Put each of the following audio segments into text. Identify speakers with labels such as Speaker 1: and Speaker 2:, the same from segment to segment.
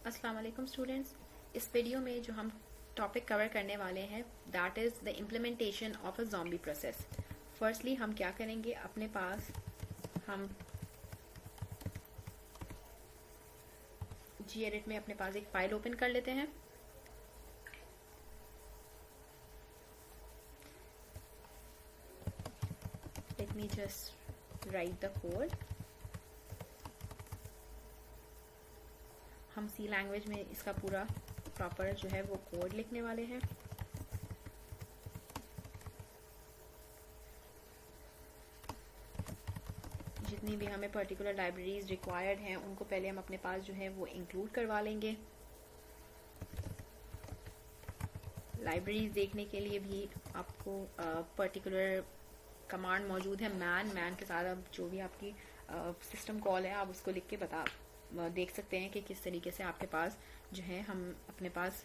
Speaker 1: अस्सलाम वालेकुम स्टूडेंट्स। इस वीडियो में जो हम टॉपिक कवर करने वाले हैं that is the implementation of a zombie process. Firstly हम क्या करेंगे, अपने पास हम gedit में अपने पास एक फ़ाइल ओपन कर लेते हैं। Let me just right the code. हम सी लैंग्वेज में इसका पूरा प्रॉपर जो है वो कोड लिखने वाले हैं। जितनी भी हमें पर्टिकुलर लाइब्रेरीज रिक्वायर्ड हैं उनको पहले हम अपने पास जो है वो इंक्लूड करवा लेंगे। लाइब्रेरीज देखने के लिए भी आपको पर्टिकुलर कमांड मौजूद है मैन के साथ। अब जो भी आपकी सिस्टम कॉल है आप उसको लिख के देख सकते हैं कि किस तरीके से आपके पास जो है हम अपने पास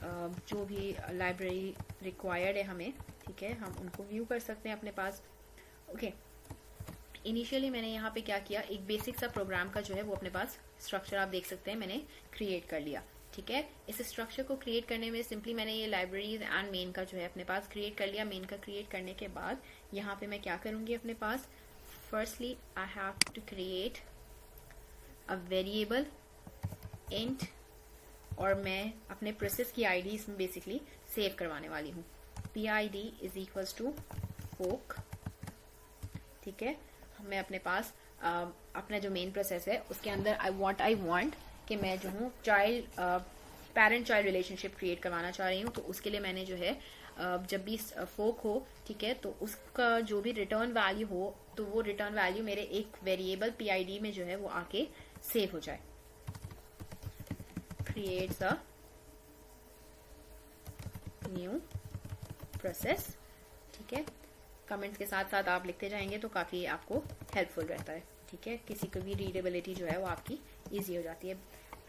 Speaker 1: जो भी लाइब्रेरी रिक्वायर्ड है हमें, ठीक है, हम उनको व्यू कर सकते हैं अपने पास। ओके, इनिशियली मैंने यहाँ पे क्या किया, एक बेसिक सा प्रोग्राम का जो है वो अपने पास स्ट्रक्चर आप देख सकते हैं मैंने क्रिएट कर लिया। ठीक है, इस स्ट्रक्चर को क्रिएट करने में सिंपली मैंने ये लाइब्रेरीज एंड मेन का जो है अपने पास क्रिएट कर लिया। मेन का क्रिएट करने के बाद यहाँ पे मैं क्या करूँगी, अपने पास firstly I have to create a variable int, और मैं अपने प्रोसेस की आईडी इसमें बेसिकली सेव करवाने वाली हूँ। PID इज इक्वल्स टू फोक। ठीक है, मैं अपने पास अपना जो मेन प्रोसेस है उसके अंदर आई वांट कि मैं जो हूँ पेरेंट चाइल्ड रिलेशनशिप क्रिएट करवाना चाह रही हूँ। तो उसके लिए मैंने जो है जब भी फोक हो, ठीक है, तो उसका जो भी रिटर्न वैल्यू हो तो वो रिटर्न वैल्यू मेरे एक वेरिएबल PID में जो है वो आके सेव हो जाए। Creates a new process. ठीक है, कमेंट्स के साथ साथ आप लिखते जाएंगे तो काफी आपको हेल्पफुल रहता है। ठीक है, किसी को भी रीडेबिलिटी जो है वो आपकी इजी हो जाती है।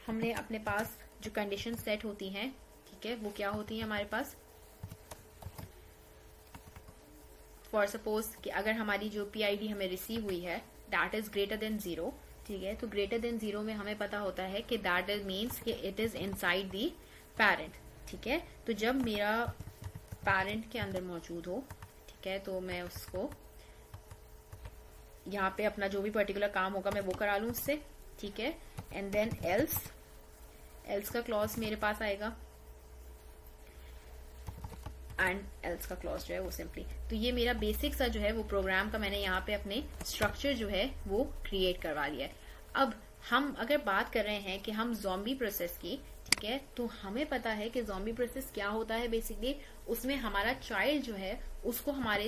Speaker 1: हमने अपने पास जो कंडीशन सेट होती हैं, ठीक है, वो क्या होती है हमारे पास, फॉर सपोज कि अगर हमारी जो PID हमें रिसीव हुई है दैट इज ग्रेटर देन 0, ठीक है, तो ग्रेटर देन 0 में हमें पता होता है कि दैट इज मीन्स कि it is inside the parent. ठीक है, तो जब मेरा पेरेंट के अंदर मौजूद हो, ठीक है, तो मैं उसको यहाँ पे अपना जो भी पर्टिकुलर काम होगा मैं वो करा लूँ उससे। ठीक है, एंड देन एल्स का क्लॉज मेरे पास आएगा एंड एल्स का क्लॉज जो है वो सिंपली। तो ये मेरा बेसिक सा जो है वो प्रोग्राम का मैंने यहाँ पे अपने स्ट्रक्चर जो है वो क्रिएट करवा लिया है। अब हम अगर बात कर रहे हैं कि हम ज़ॉम्बी प्रोसेस की, ठीक है, तो हमें पता है कि ज़ॉम्बी प्रोसेस क्या होता है। बेसिकली उसमें हमारा चाइल्ड जो है उसको हमारा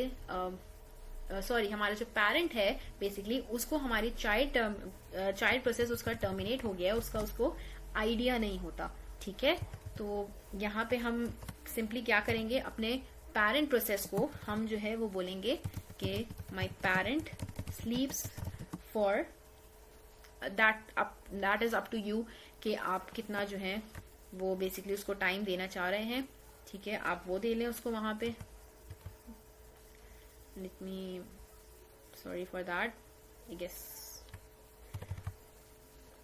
Speaker 1: जो पेरेंट है बेसिकली उसको हमारी चाइल्ड प्रोसेस उसका टर्मिनेट हो गया है, उसको आइडिया नहीं होता। ठीक है, तो यहाँ पे हम सिंपली क्या करेंगे, अपने पेरेंट प्रोसेस को हम जो है वो बोलेंगे कि my parent sleeps for that is up to you, कि आप कितना जो है वो बेसिकली उसको टाइम देना चाह रहे हैं। ठीक है, आप वो दे लें उसको वहां पे। Let me sorry for that, I guess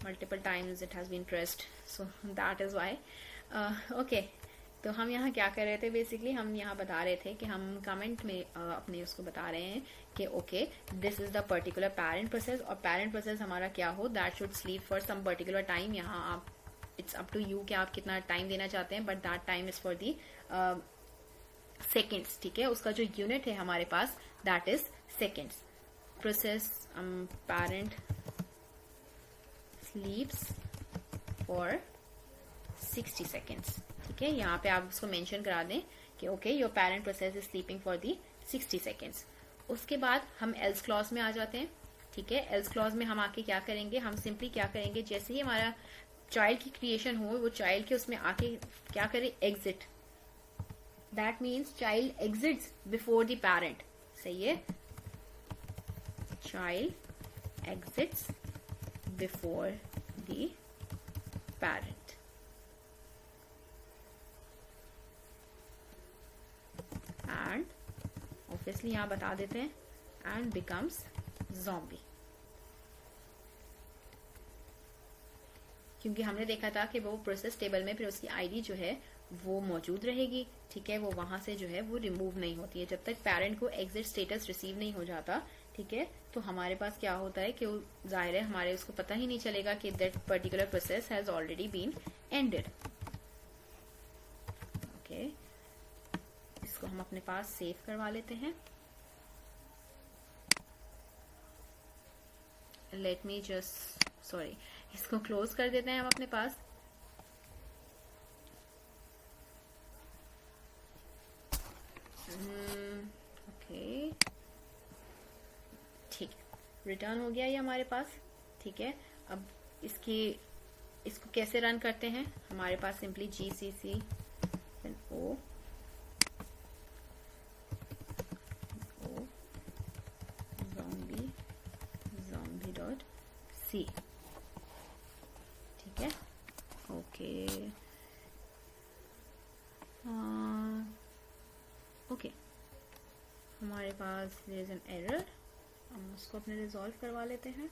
Speaker 1: multiple times it has been pressed, so that is why okay। तो हम यहाँ क्या कर रहे थे, बेसिकली हम यहाँ बता रहे थे कि हम कमेंट में अपने उसको बता रहे हैं कि okay this is the particular parent process, और पेरेंट प्रोसेस हमारा क्या हो, that should sleep for some particular time. यहाँ आप इट्स अप टू यू कि आप कितना टाइम देना चाहते हैं, but that time is for the seconds. ठीक है, उसका जो यूनिट है हमारे पास that is seconds. Process parent sleeps for 60 seconds. ठीक है, यहाँ पे आप उसको मेंशन करा दें कि okay your parent process is sleeping for the 60 seconds. उसके बाद हम एल्स क्लॉज में आ जाते हैं। ठीक है, एल्स क्लॉज में हम आके क्या करेंगे, हम सिंपली क्या करेंगे, जैसे ही हमारा चाइल्ड की क्रिएशन हो वो चाइल्ड के उसमें आके क्या करे, exit. That means child exits before the parent. सही है, child exits before the parent। and obviously यहाँ बता देते हैं and becomes zombie। क्योंकि हमने देखा था कि वो प्रोसेस टेबल में फिर उसकी आईडी जो है वो मौजूद रहेगी, ठीक है, वो वहां से जो है वो रिमूव नहीं होती है जब तक पेरेंट को एग्जिट स्टेटस रिसीव नहीं हो जाता, ठीक है। तो हमारे पास क्या होता है कि जाहिर है हमारे उसको पता ही नहीं चलेगा कि that particular process has already been ended. Okay, इसको हम अपने पास सेव करवा लेते हैं। लेट मी जस्ट सॉरी, इसको क्लोज कर देते हैं हम अपने पास। ओके, ठीक है, रिटर्न हो गया ये हमारे पास, ठीक है। अब इसको कैसे रन करते हैं, हमारे पास सिंपली GCC o zombie.c, ठीक है। ओके ओके, हमारे पास देयर इज एन एरर, हम उसको अपने रिजॉल्व करवा लेते हैं।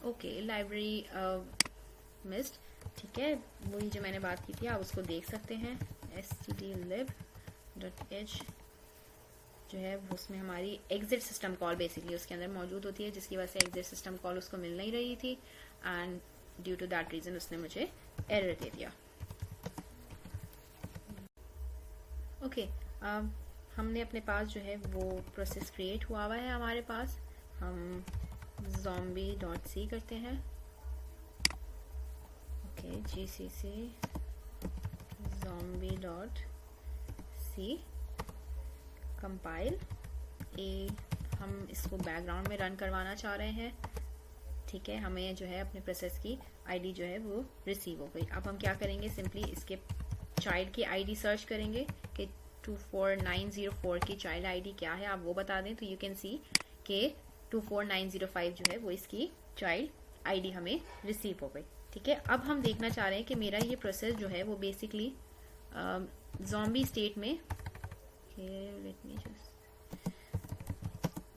Speaker 1: ओके, लाइब्रेरी मिस्ड, ठीक है, वही जो मैंने बात की थी आप उसको देख सकते हैं। stdlib.h जो है उसमें हमारी एग्जिट सिस्टम कॉल बेसिकली उसके अंदर मौजूद होती है, जिसकी वजह से एग्जिट सिस्टम कॉल उसको मिल नहीं रही थी and due to that reason उसने मुझे एरर दे दिया। ओके, अब हमने अपने पास जो है वो प्रोसेस क्रिएट हुआ है हमारे पास, हम zombie.c करते हैं। ओके, GCC zombie.c कंपाइल ए, हम इसको बैकग्राउंड में रन करवाना चाह रहे हैं, ठीक है। हमें जो है अपने प्रोसेस की आईडी जो है वो रिसीव हो गई। अब हम क्या करेंगे, सिंपली इसके चाइल्ड की आईडी सर्च करेंगे कि 24904 की चाइल्ड आईडी क्या है, आप वो बता दें तो यू कैन सी कि 24905 जो है वो इसकी चाइल्ड आईडी हमें रिसीव हो गई, ठीक है। अब हम देखना चाह रहे हैं कि मेरा ये प्रोसेस जो है वो बेसिकली ज़ॉम्बी स्टेट में, लेट मी जस्ट,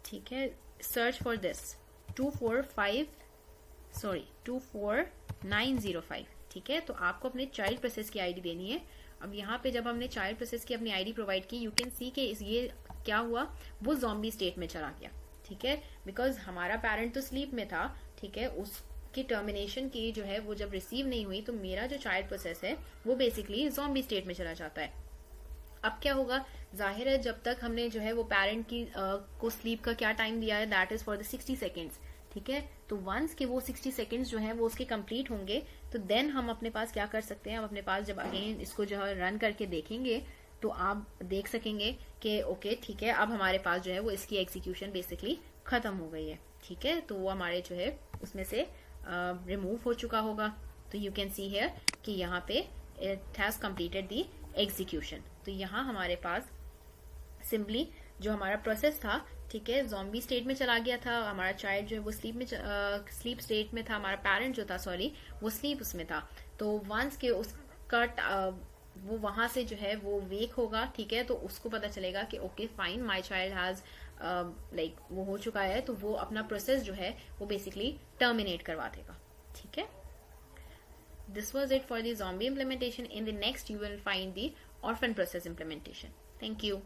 Speaker 1: ठीक है, सर्च फॉर दिस 24905, ठीक है। तो आपको अपने चाइल्ड प्रोसेस की आईडी देनी है। अब यहाँ पे जब हमने चाइल्ड प्रोसेस की अपनी आईडी प्रोवाइड की, यू कैन सी कि ये क्या हुआ, वो ज़ॉम्बी स्टेट में चला गया, ठीक है, बिकॉज हमारा पेरेंट तो स्लीप में था, ठीक है। उसकी टर्मिनेशन की जो है वो जब रिसीव नहीं हुई तो मेरा जो चाइल्ड प्रोसेस है वो बेसिकली ज़ॉम्बी स्टेट में चला जाता है। अब क्या होगा, जाहिर है जब तक हमने जो है वो पेरेंट की को स्लीप का क्या टाइम दिया है, that is for the 60 seconds, ठीक है। तो वंस के वो 60 सेकेंड्स जो है वो उसके कंप्लीट होंगे तो देन हम अपने पास क्या कर सकते हैं, हम अपने पास जब अगेन इसको जो है रन करके देखेंगे तो आप देख सकेंगे कि ओके, ठीक है, अब हमारे पास जो है वो इसकी एग्जीक्यूशन बेसिकली खत्म हो गई है, ठीक है। तो वो हमारे जो है उसमें से रिमूव हो चुका होगा। तो यू कैन सी हियर कि यहाँ पे it has completed the execution. तो यहाँ हमारे पास सिंपली जो हमारा प्रोसेस था, ठीक है, ज़ॉम्बी स्टेट में चला गया था, हमारा चाइल्ड जो है वो स्लीप स्टेट में था, हमारा पेरेंट जो था सॉरी वो स्लीप उसमें था। तो वंस के उसका वो वहां से जो है वो वेक होगा, ठीक है, तो उसको पता चलेगा कि okay fine, my child has like वो हो चुका है, तो वो अपना प्रोसेस जो है वो बेसिकली टर्मिनेट करवा देगा, ठीक है। This was it for the zombie implementation. In the next you will find the orphan process implementation. Thank you.